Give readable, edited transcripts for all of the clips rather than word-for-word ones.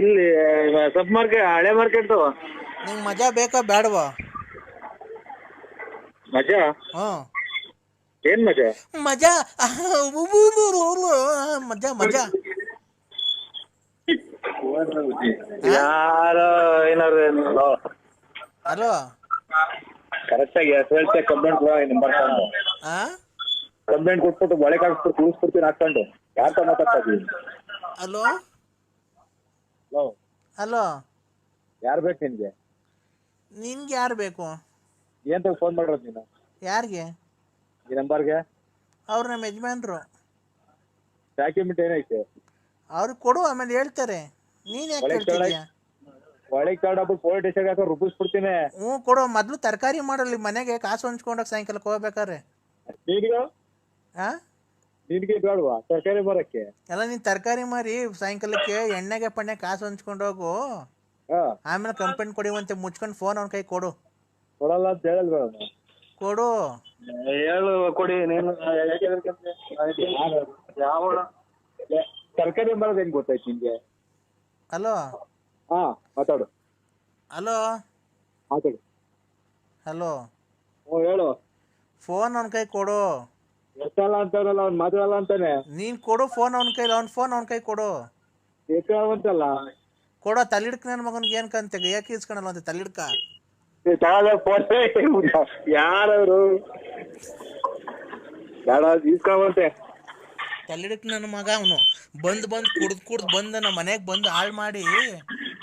ಇಲ್ಲಿ ಸಬ್ ಮಾರ್ಕೆಟ್ ಹಳೆ ಮಾರ್ಕೆಟ್. ನಿಂಗೆ ಮಜಾ ಬೇಕಾ ಬೇಡವಾ? ಮಜಾ? ಹ್ಮ್, ಏನ್ ಮಜಾ? ಮಜಾ ಮಜಾ ಮಜಾ. ಯಾರೋ ಏನಾದ್ರು ಹಲೋ, ಕರೆಕ್ಟ್ ಆಗಿ ಹೇಳ್ತೆ. ಕಂಪ್ಲೇಂಟ್ ನಂಬರ್ ಕಂಪ್ಲೇಂಟ್ ಕೊಟ್ಬಿಟ್ಟು ಒಳಗೆ ಹಾಕ್ಬಿಟ್ಟು ಕೂರಿಸ್ಬಿಡ್ತೀನಿ ಹಾಕೊಂಡು. ಯಾರ ತ ಮಾತಾಡ್ತಾ ಇದ್ದೀನಿ? ಹಲೋ ಹಲೋ, ಹಲೋ, ಯಾರು ಬೇಕು ನಿನ್ಗೆ? ನಿನ್ಗೆ ಯಾರು ಬೇಕು? ಏನ್ ಫೋನ್ ಮಾಡಿರೋದು ನೀನು? ಯಾರಿಗೆ? ಈ ನಂಬರ್ಗೆ. ಅವ್ರು ನಮ್ಮ ಯಜಮಾನ್ರು. ಡಾಕ್ಯುಮೆಂಟ್ ಏನೈತೆ? ಅವ್ರಿಗೆ ಕೊಡು, ಆಮೇಲೆ ಹೇಳ್ತಾರೆ. ನೀನು ಯಾಕೆ ಕೇಳ್ತಿದ್ಯಾ? ಒಳಗೆ ತಗೊಂಡೋಗ್ಬಿಟ್ಟು ಪೊಲೀಸ್ ಸ್ಟೇಷನ್ಗೆ ಹಾಕೋ ರೂಪಿಸ್ಬಿಡ್ತೀನಿ. ಹ್ಞೂ ಕೊಡು. ಮೊದಲು ತರಕಾರಿ ಮಾಡಲಿ, ಮನೆಗೆ ಕಾಸು ಹಂಚ್ಕೊಂಡೋಗಿ ಸಾಯಂಕಾಲಕ್ಕೆ ಹೋಗ್ಬೇಕಾರೆ. ನಿನ್ಗೆ ಬೇಡವಾ ತರಕಾರಿ ಬರಕ್ಕೆ? ಎಲ್ಲ ನೀನು ತರಕಾರಿ ಮಾರಿ ಸಾಯಂಕಾಲಕ್ಕೆ ಎಣ್ಣೆಗೆ ಪಣ್ಣೆ ಕಾಸು ಹಂಚ್ಕೊಂಡೋಗು. ಆಮೇಲೆ ಕಂಪ್ಲೇಂಟ್ ಕೊಡಿವಂತೆ. ಮುಚ್ಕೊಂಡು ಫೋನ್ ಅವ್ನ ಕೈ ಕೊಡು. ಕೊಡಲ್ಲ ಅಂತ ಹೇಳಲ್ವ? ಕೊಡು. ಹೇಳು ಕೊಡಿ. ನೀನು ಯಾವ ತರಕಾರಿ ಬರೋದು ಹೆಂಗ್ ಗೊತ್ತಾಯ್ತು ನಿನ್ಗೆ? ಹಲೋ, ಹಾ ಮಾತಾಡು. ಹಲೋ, ಮಾತಾಡು. ಹಲೋ, ಹೇಳು. ಫೋನ್ ಅವನ ಕೈ ಕೊಡು. ಎಷ್ಟಲ್ಲ ಅಂತಾನಲ್ಲ, ಅವ್ನು ಮಾತಾಡಲ್ಲ ಅಂತಾನೆ. ನೀನು ಕೊಡು ಫೋನ್ ಅವನ ಕೈಲಿ. ಫೋನ್ ಅವನ ಕೈ ಕೊಡು. ಅಂತಲ್ಲ ಕೊಡೋ. ತಲ್ಲಿಡ್ಕ ನನ್ನ ಮಗನಿಗೆ ಏನು ಕಂತೆ ಯಾಕೆ ಇಸ್ಕೊಳಲ್ಲ ಅಂತ ತಲ್ಲಿಡ್ಕ. ಯಾರವರು ಇಸ್ಕೊಂಬಂತೆ? ತಲ್ಲಿಡಕ್ ನನ್ನ ಮಗ ಅವನು. ಬಂದು ಕುಡ್ದು ಬಂದು ನಮ್ಮ ಮನೆಗೆ ಬಂದು ಹಾಳು ಮಾಡಿ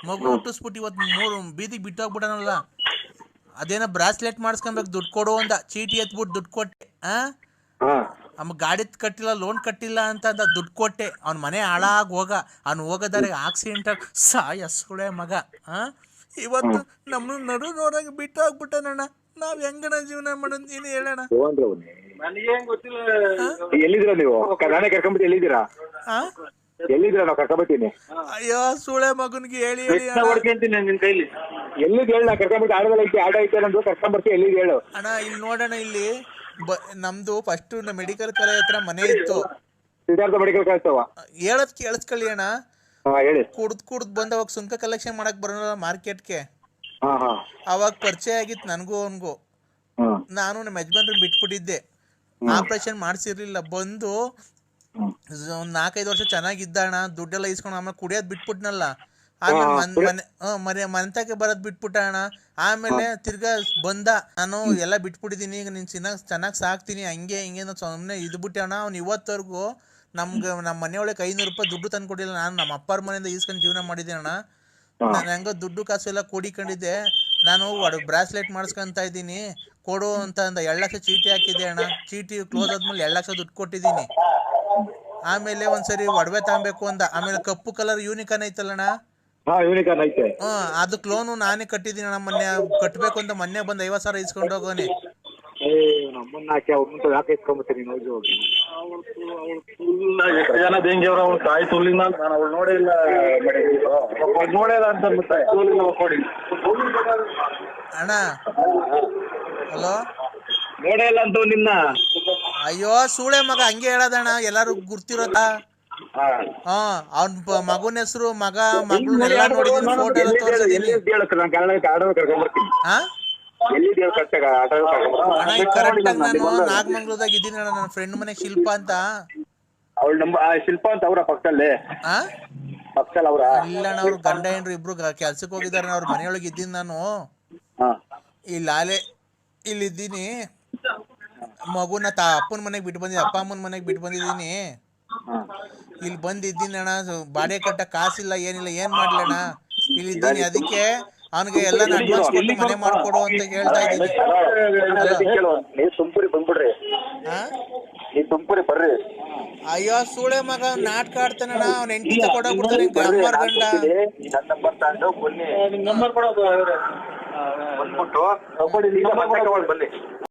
ಮಗು ಹುಟ್ಟಿಸ್ಬಿಟ್ಟು ಇವತ್ತು 3 ಬೀದಿಗೆ ಬಿಟ್ಟೋಗ್ಬಿಟ್ಟನಲ್ಲ. ಅದೇನೋ ಬ್ರಾಸ್ಲೆಟ್ ಮಾಡಿಸ್ಕೊಬೇಕು, ದುಡ್ಡು ಕೊಡು ಅಂದ. ಚೀಟಿ ಎತ್ಬಿಟ್ಟು ದುಡ್ಡು ಕೊಟ್ಟೆ. ಅಮ್ಮ ಗಾಡಿ ಕಟ್ಟಿಲ್ಲ, ಲೋನ್ ಕಟ್ಟಿಲ್ಲ ಅಂತ ದುಡ್ಡು ಕೊಟ್ಟೆ. ಅವ್ನ ಮನೆ ಹಾಳಾಗಿ ಅವ್ನು ಹೋಗೋದಾರೆ ಆಕ್ಸಿಡೆಂಟ್ ಸಾಯಸ್ಕೊಳೆ ಮಗ. ಇವತ್ತು ನಮ್ಮನ್ನು ನಡು ನೋಡಾಗ ಬಿಟ್ಟು ಹೋಗ್ಬಿಟ್ಟನಣ್ಣ. ನಾವ್ ಹೆಂಗಣ ಜೀವನ ಮಾಡೋದು ನೀನು ಹೇಳೋಣ. ಎಲ್ಲಿದ್ದೀರಾ ನೀವು? ನಾನೇ ಕರ್ಕೊಂಡ್ಬಿಟ್ಟು ಎಲ್ಲಿದ್ದೀರಾ? ಎಲ್ಲಿದ್ದೀರಾ? ನಾವು ಕರ್ಕೊಂಡ್ಬಿಡ್ತೀನಿ. ಅಯ್ಯೋ ಸುಳೆ ಮಗನಿಗೆ ಹೇಳಿ ನಿನ್ ಕೈಲಿ ಎಲ್ಲಿದ್ ಹೇಳ. ಕರ್ಕೊಂಡ್ಬಿಟ್ಟು ಆಡೋದಲ್ಲ ಐತಿ, ಆಡ ಐತೆ ನಂದು. ಕರ್ಕೊಂಡ್ಬರ್ತೀವಿ, ಎಲ್ಲಿದ್ ಹೇಳು. ಅಣ್ಣ ಇಲ್ಲಿ ನೋಡೋಣ. ಇಲ್ಲಿ ನಮ್ದು ಫಸ್ಟ್ ಮೆಡಿಕಲ್ ಕಾಲೇಜ್ ಹತ್ರ ಮನೆ ಇತ್ತು. ಸಿದ್ಧಾರ್ಥ ಮೆಡಿಕಲ್ ಕಾಲೇಜ್ ಹೇಳದ್ ಕೇಳಿಸ್ಕೊಳ್ಳಿ ಅಣ್ಣ. ಹೇಳಿ. ಕುಡ್ದು ಬಂದ ಅವಾಗ ಸುಂಕ ಕಲೆಕ್ಷನ್ ಮಾಡಕ್ ಬರೋಣ ಮಾರ್ಕೆಟ್ಗೆ. ಅವಾಗ ಪರಿಚಯ ಆಗಿತ್ತು ನನಗೂ ಅವನ್ಗೂ. ನಾನು ನಮ್ಮ ಯಜಮಾನ್ರು ಬಿಟ್ಬಿಟ್ಟಿದ್ದೆ. ಆಪರೇಷನ್ ಮಾಡ್ಸಿರ್ಲಿಲ್ಲ. ಬಂದು ಒಂದ್ 4-5 ವರ್ಷ ಚೆನ್ನಾಗಿದ್ದ ಅಣ್ಣ. ದುಡ್ಡೆಲ್ಲ ಇಸ್ಕೊಂಡು ಆಮೇಲೆ ಕುಡಿಯೋದ್ ಬಿಟ್ಬಿಟ್ನಲ್ಲ. ಆಮೇಲೆ ಮನೆತಕ್ಕೆ ಬರೋದ್ ಬಿಟ್ಬಿಟ್ಟ ಅಣ್ಣ. ಆಮೇಲೆ ತಿರ್ಗಾ ಬಂದ. ನಾನು ಎಲ್ಲ ಬಿಟ್ಬಿಟ್ಟಿದೀನಿ, ಈಗ ನೀನ್ ಚೆನ್ನಾಗಿ ಸಾಕ್ತೀನಿ ಹಂಗೆ ಹಿಂಗೆ ಸುಮ್ಮನೆ ಇದ್ಬಿಟ್ಟೆ ಅಣ್ಣ. ಅವ್ನು ಇವತ್ತವರೆಗೂ ನಮ್ಮ ಮನೆಯೊಳಗೆ 500 ರೂಪಾಯಿ ದುಡ್ಡು ತಂದು ಕೊಟ್ಟಿಲ್ಲ. ನಾನು ನಮ್ಮ ಅಪ್ಪರ ಮನೆಯಿಂದ ಈಸ್ಕೊಂಡು ಜೀವನ ಮಾಡಿದ್ದೀನಿ ಅಣ್ಣ. ನಾನು ಹೆಂಗೋ ದುಡ್ಡು ಕಾಸು ಎಲ್ಲ ಕೂಡಿಕೊಂಡಿದ್ದೆ. ನಾನು ಬ್ರಾಸ್ಲೆಟ್ ಮಾಡಿಸ್ಕೊಂತ ಇದ್ದೀನಿ, ಕೊಡು ಅಂತ ಅಂದ. 2 ಲಕ್ಷ ಚೀಟಿ ಹಾಕಿದ್ದೆ ಅಣ್ಣ. ಚೀಟಿ ಕ್ಲೋಸ್ ಆದ್ಮೇಲೆ 2 ಲಕ್ಷ ದುಡ್ಡು ಕೊಟ್ಟಿದ್ದೀನಿ. ಆಮೇಲೆ ಒಂದ್ಸರಿ ಒಡವೆ ತಗೊಬೇಕು ಅಂದ. ಆಮೇಲೆ ಕಪ್ಪು ಕಲರ್ ಯೂನಿಕಾನ್ ಐತಲ್ಲಣ್ಣ, ಅದಕ್ಕೆ ಲೋನು ನಾನೇ ಕಟ್ಟಿದ್ದೀನಿ ಅಣ್ಣ. ಮೊನ್ನೆ ಕಟ್ಟಬೇಕು ಅಂತ ಮೊನ್ನೆ ಬಂದು 50,000 ಇಸ್ಕೊಂಡು ಹೋಗೋನೆ. ಅಣ್ಣ ಹಲೋ, ನೋಡೇ ಇಲ್ಲ ಅಂತ ನಿನ್ನ. ಅಯ್ಯೋ ಸೂಳೆ ಮಗ ಹಂಗೆ ಹೇಳದಣ್ಣ. ಎಲ್ಲಾರು ಗುರ್ತಿರೋದ. ಅವ್ನ ಮಗನ ಹೆಸರು ಮಗಳನ್ನೆಲ್ಲ ನೋಡಿದೀನಿ, ಫೋಟೋ ಎಲ್ಲ ತೋರಿಸಿದೀನಿ. ಅಣ್ಣ ಈಗ ಕರೆಕ್ಟ್ ಆಗಿ ನಾನು ನಾಗಮಂಗ್ಳೂರ್ದಾಗ ಇದ್ದೀನಿ ಅಣ್ಣ. ನನ್ನ ಫ್ರೆಂಡ್ ಮನೆ ಶಿಲ್ಪ ಅಂತ. ಶಿಲ್ಪ ಅಂತ ಅವ್ರ ಪಕ್ಕದಲ್ಲಿ ಇಲ್ಲ ಅಣ್ಣ, ಅವ್ರು ಗಂಡ ಹೆಂಡ್ರು ಇಬ್ರು ಕೆಲ್ಸಕ್ಕೆ ಹೋಗಿದ್ದಾರೆ. ಅವ್ರ ಮನೆಯೊಳಗೆ ಇದ್ದೀನಿ ನಾನು. ಇಲ್ಲಿದ್ದೀನಿ. ಮಗುನ ಅಪ್ಪನ ಮನೆಗೆ ಬಿಟ್ಟು ಬಂದಿದ್ದೀನಿ, ಅಪ್ಪ ಅಮ್ಮನ ಮನೆಗೆ ಬಿಟ್ಟು ಬಂದಿದ್ದೀನಿ. ಇಲ್ಲಿ ಬಂದಿದ್ದೀನಿ ಅಣ್ಣ. ಬಾಡಿಗೆ ಕಟ್ಟ ಕಾಸಿಲ್ಲ, ಏನಿಲ್ಲ. ಏನ್ ಮಾಡ್ಲಣ್ಣ? ಇಲ್ಲಿದ್ದೀನಿ. ಅದಕ್ಕೆ ಅವನಿಗೆ ಎಲ್ಲ ಅಡ್ವಾನ್ಸ್ ಕೊಟ್ಟು ಮನೆ ಮಾಡ್ಕೊಡು ಅಂತ ಹೇಳ್ತಾ ಇದ್ದೀನಿ. ಅಯ್ಯೋ ಸೂಳೆ ಮಗ ನಾಟಕ ಆಡ್ತಾನಣ್ಣ. ಅವ್ನ ಹೆಂಡತಿ ಕೊಡೋಗ್ಬಿಡ್ತಾನೆ ಅಮ್ಮರ್ ಗಂಡ.